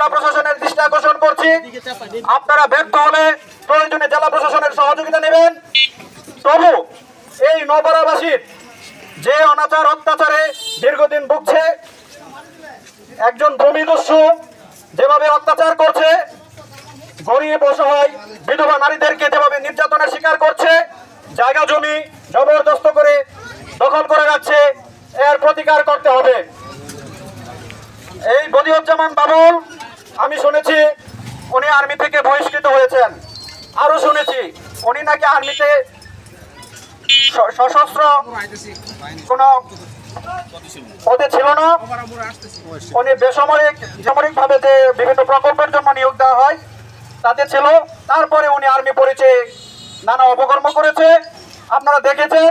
জেলা প্রশাসনের দৃষ্টি আকর্ষণ করছি, আপনারা ব্যর্থ হলে প্রয়োজনে জেলা প্রশাসনের সহযোগিতা নেবেন। তবু এই নওপাড়াবাসীর যে অনাচার অত্যাচারে দীর্ঘদিন ভুগছে, একজন ভূমিদস্যু যেভাবে অত্যাচার করছে, গরিব অসহায় বিধবা নারীদেরকে যেভাবে নির্যাতনের শিকার করছে, জায়গা জমি জবরদস্ত করে দখল করে যাচ্ছে, এর প্রতিকার করতে হবে। এই বদিউজ্জামান বাবুল, আমি শুনেছি উনি আর্মি থেকে বহিষ্কৃত হয়েছেন, আরো শুনেছি উনি নাকি আর্মিতে সশস্ত্র কোনো পদে ছিল না, উনি সামরিক ভাবে যে বিভিন্ন প্রকল্পের জন্য নিয়োগ দেওয়া হয় তাতে ছিল। তারপরে উনি আর্মি পরিচয়ে নানা অপকর্ম করেছে, আপনারা দেখেছেন।